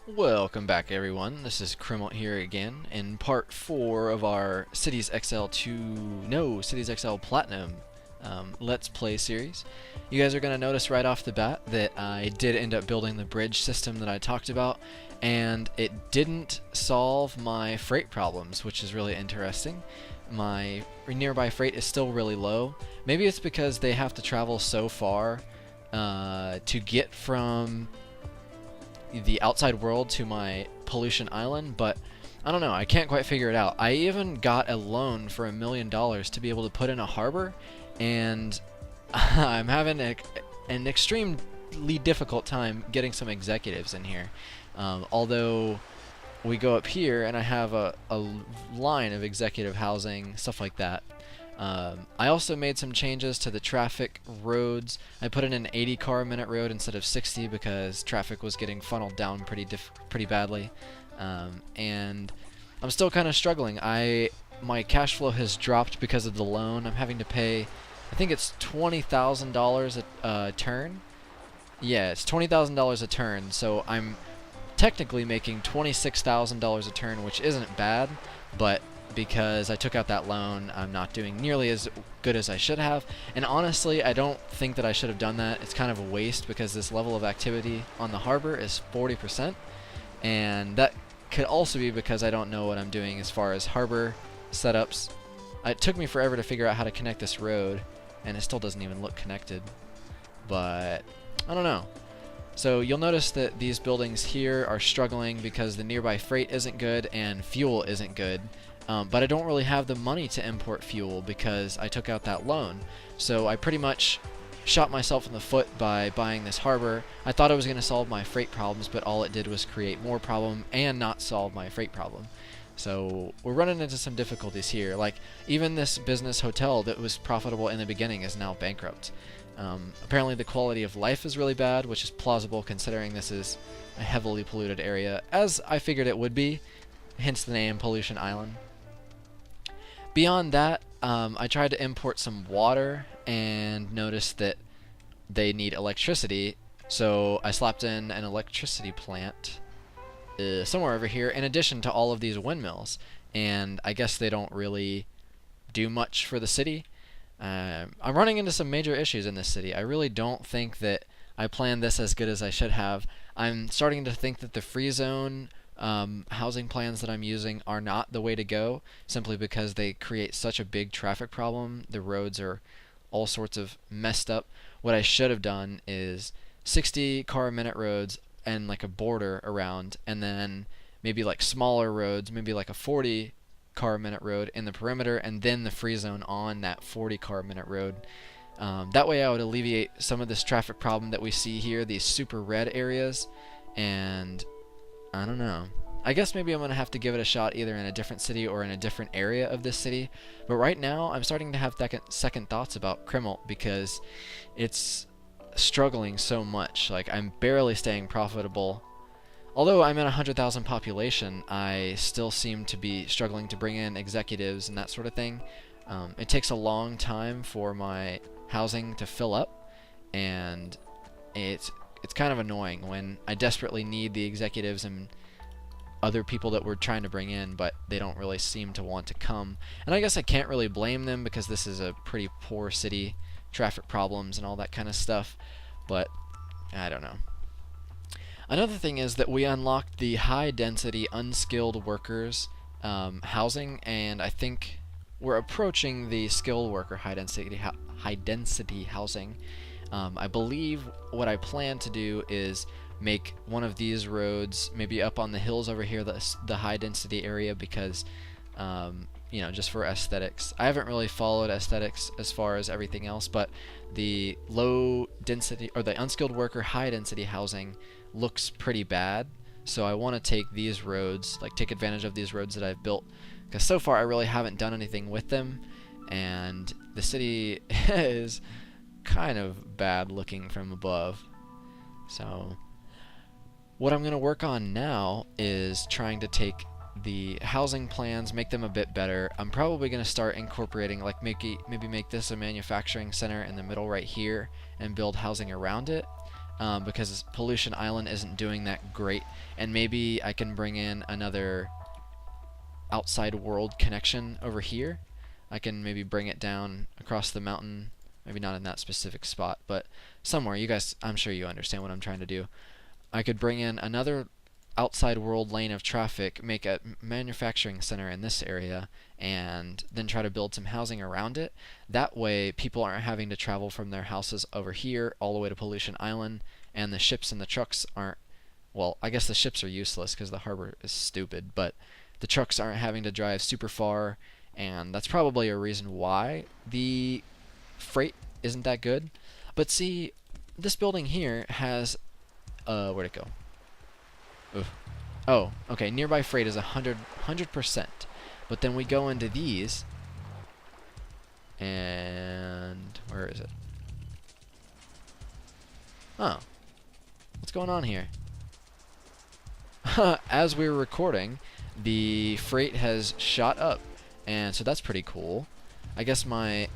Welcome back, everyone. This is Kremont here again in part 4 of our Cities XL Platinum Let's Play series. You guys are going to notice right off the bat that I did end up building the bridge system that I talked about, and it didn't solve my freight problems, which is really interesting. My nearby freight is still really low. Maybe it's because they have to travel so far to get from the outside world to my pollution island, but I don't know, I can't quite figure it out. I even got a loan for $1 million to be able to put in a harbor, and I'm having an extremely difficult time getting some executives in here. Although we go up here and I have a line of executive housing, stuff like that. I also made some changes to the traffic roads. I put in an 80 car a minute road instead of 60 because traffic was getting funneled down pretty badly. And I'm still kind of struggling. My cash flow has dropped because of the loan. I'm having to pay, I think it's $20,000 a turn. Yeah, it's $20,000 a turn, so I'm technically making $26,000 a turn, which isn't bad, but because I took out that loan, I'm not doing nearly as good as I should have. And honestly, I don't think that I should have done that. It's kind of a waste because this level of activity on the harbor is 40%, and that could also be because I don't know what I'm doing as far as harbor setups. It took me forever to figure out how to connect this road, and it still doesn't even look connected. But I don't know. So you'll notice that these buildings here are struggling because the nearby freight isn't good and fuel isn't good. But I don't really have the money to import fuel because I took out that loan. So I pretty much shot myself in the foot by buying this harbor. I thought it was going to solve my freight problems, but all it did was create more problem and not solve my freight problem. So we're running into some difficulties here. Like, even this business hotel that was profitable in the beginning is now bankrupt. Apparently the quality of life is really bad, which is plausible considering this is a heavily polluted area, as I figured it would be, hence the name Pollution Island. Beyond that, I tried to import some water and noticed that they need electricity, so I slapped in an electricity plant somewhere over here in addition to all of these windmills, and I guess they don't really do much for the city. I'm running into some major issues in this city. I really don't think that I planned this as good as I should have. I'm starting to think that the free zone housing plans that I'm using are not the way to go, simply because they create such a big traffic problem. The roads are all sorts of messed up. What I should have done is 60 car a minute roads and like a border around, and then maybe like smaller roads, maybe like a 40 car a minute road in the perimeter, and then the free zone on that 40 car a minute road. That way I would alleviate some of this traffic problem that we see here, these super red areas, and I don't know. I guess maybe I'm going to have to give it a shot either in a different city or in a different area of this city. But right now, I'm starting to have second thoughts about Kremont because it's struggling so much. Like, I'm barely staying profitable. Although I'm at 100,000 population, I still seem to be struggling to bring in executives and that sort of thing. It takes a long time for my housing to fill up, and it's kind of annoying when I desperately need the executives and other people that we're trying to bring in, but they don't really seem to want to come. And I guess I can't really blame them because this is a pretty poor city, traffic problems and all that kind of stuff, but I don't know. Another thing is that we unlocked the high density unskilled workers housing, and I think we're approaching the skilled worker high density housing. I believe what I plan to do is make one of these roads maybe up on the hills over here, the high density area, because you know, just for aesthetics. I haven't really followed aesthetics as far as everything else, but the low density or the unskilled worker high density housing looks pretty bad, so I want to take these roads, like take advantage of these roads that I've built, because so far I really haven't done anything with them, and the city is kind of bad looking from above. So what I'm going to work on now is trying to take the housing plans, make them a bit better. I'm probably going to start incorporating, like maybe make this a manufacturing center in the middle right here and build housing around it. because Pollution Island isn't doing that great. And maybe I can bring in another outside world connection over here. I can maybe bring it down across the mountain, maybe not in that specific spot, but somewhere. You guys, I'm sure you understand what I'm trying to do. I could bring in another outside world lane of traffic, make a manufacturing center in this area, and then try to build some housing around it. That way people aren't having to travel from their houses over here all the way to Pollution Island, and the ships and the trucks aren't, well, I guess the ships are useless because the harbor is stupid, but the trucks aren't having to drive super far, and that's probably a reason why the freight isn't that good. But see, this building here has, where'd it go? Oof. Oh, okay, nearby freight is 100%. But then we go into these, and where is it? Oh, what's going on here? As we were recording, the freight has shot up, and so that's pretty cool. I guess my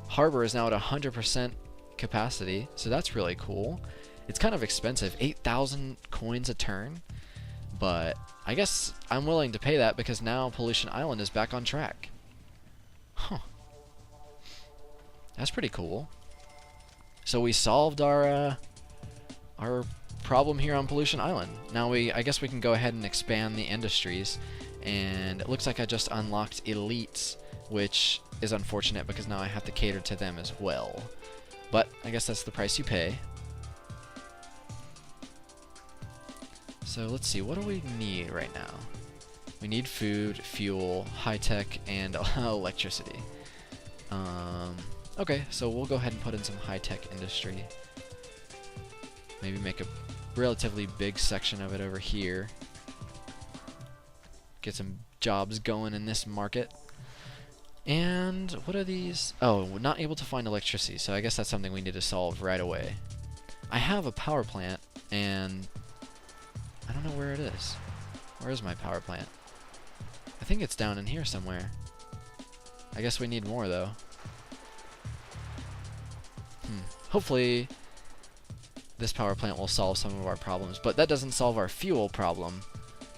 harbor is now at 100% capacity, so that's really cool. It's kind of expensive, 8,000 coins a turn, but I guess I'm willing to pay that because now Pollution Island is back on track. Huh. That's pretty cool. So we solved our problem here on Pollution Island. Now I guess we can go ahead and expand the industries, and it looks like I just unlocked elites, which is unfortunate because now I have to cater to them as well. But I guess that's the price you pay. So let's see, what do we need right now? We need food, fuel, high-tech, and electricity. Okay, so we'll go ahead and put in some high-tech industry. Maybe make a relatively big section of it over here. Get some jobs going in this market. And what are these? Oh, we're not able to find electricity, so I guess that's something we need to solve right away. I have a power plant, and I don't know where it is. Where is my power plant? I think it's down in here somewhere. I guess we need more, though. Hopefully this power plant will solve some of our problems, but that doesn't solve our fuel problem.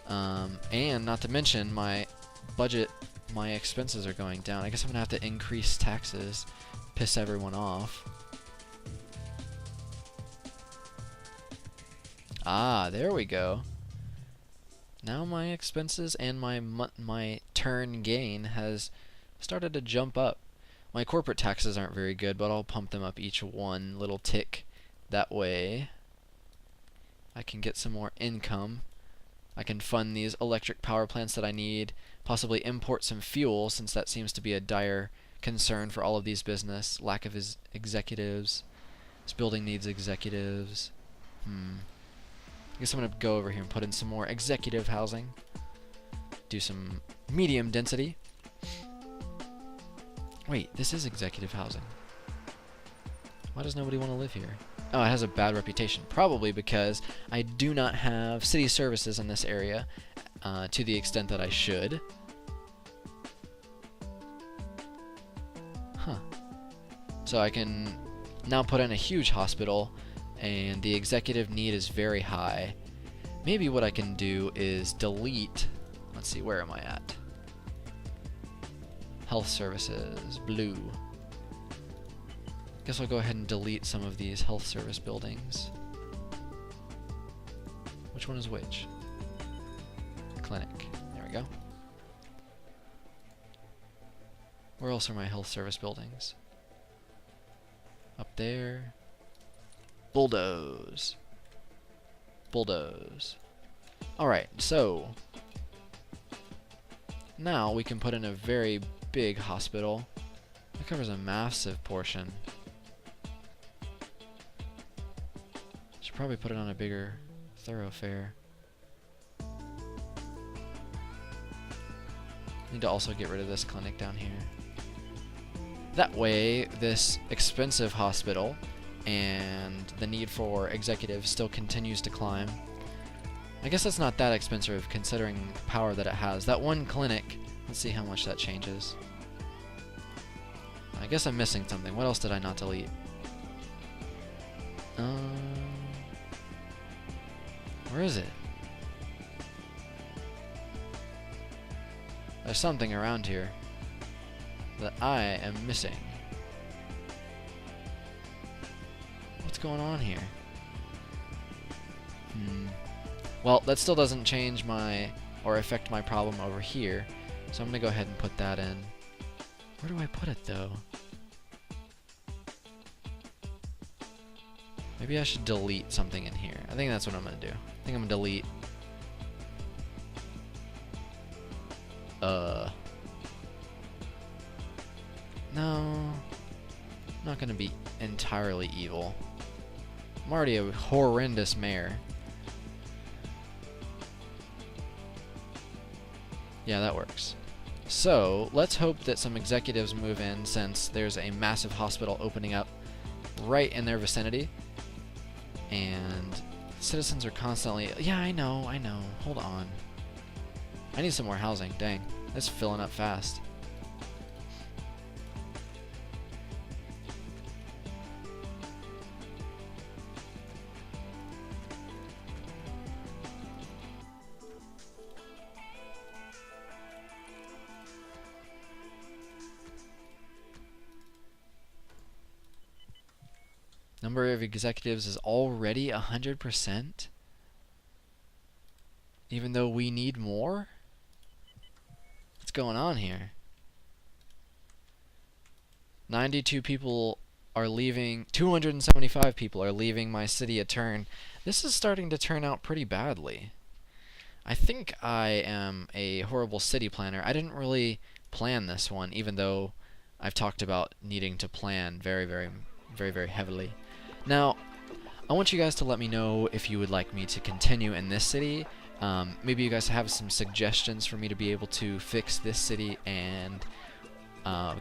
And not to mention my budget, my expenses are going down. I guess I'm gonna have to increase taxes, piss everyone off. Ah, there we go. Now my expenses and my turn gain has started to jump up. My corporate taxes aren't very good, but I'll pump them up each one little tick. That way I can get some more income. I can fund these electric power plants that I need, possibly import some fuel, since that seems to be a dire concern for all of these business. Lack of executives. This building needs executives. I guess I'm gonna go over here and put in some more executive housing. Do some medium density. Wait, this is executive housing. Why does nobody want to live here? Oh, it has a bad reputation. Probably because I do not have city services in this area to the extent that I should. Huh. So I can now put in a huge hospital, and the executive need is very high. Maybe what I can do is delete... Let's see, where am I at? Health services, blue. Guess I'll go ahead and delete some of these health service buildings. Which one is which? Clinic. There we go. Where else are my health service buildings? Up there. Bulldoze. Bulldoze. Alright, so now we can put in a very big hospital. That covers a massive portion. Should probably put it on a bigger thoroughfare. Need to also get rid of this clinic down here. That way, this expensive hospital and the need for executives still continues to climb. I guess that's not that expensive considering the power that it has. That one clinic, let's see how much that changes. I guess I'm missing something. What else did I not delete? Where is it? There's something around here that I am missing. What's going on here? Well, that still doesn't change or affect my problem over here. So I'm gonna go ahead and put that in. Where do I put it though? Maybe I should delete something in here. I think that's what I'm gonna do. I think I'm gonna delete. No. I'm not gonna be entirely evil. I'm already a horrendous mayor. Yeah, that works. So, let's hope that some executives move in since there's a massive hospital opening up right in their vicinity. And citizens are constantly... Yeah, I know. Hold on. I need some more housing. Dang. It's filling up fast. Number of executives is already 100%? Even though we need more? What's going on here? 92 people are leaving, 275 people are leaving my city a turn. This is starting to turn out pretty badly. I think I am a horrible city planner. I didn't really plan this one, even though I've talked about needing to plan very, very heavily. Now, I want you guys to let me know if you would like me to continue in this city. Maybe you guys have some suggestions for me to be able to fix this city and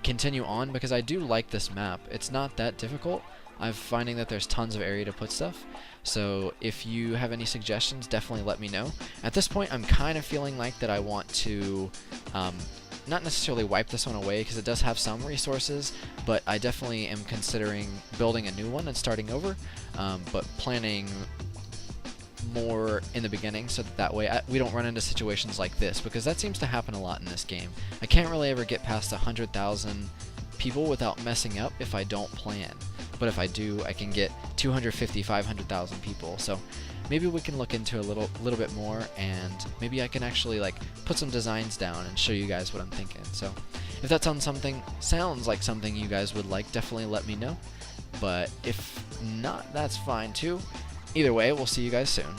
continue on, because I do like this map. It's not that difficult. I'm finding that there's tons of area to put stuff. So if you have any suggestions, definitely let me know. At this point, I'm kind of feeling like that I want to not necessarily wipe this one away, because it does have some resources, but I definitely am considering building a new one and starting over, but planning more in the beginning so that way we don't run into situations like this, because that seems to happen a lot in this game. I can't really ever get past 100,000 people without messing up if I don't plan, but if I do, I can get 250, 500,000 people. So maybe we can look into a little bit more, and maybe I can actually like put some designs down and show you guys what I'm thinking. So if that sounds like something you guys would like, definitely let me know. But if not, that's fine too. Either way, we'll see you guys soon.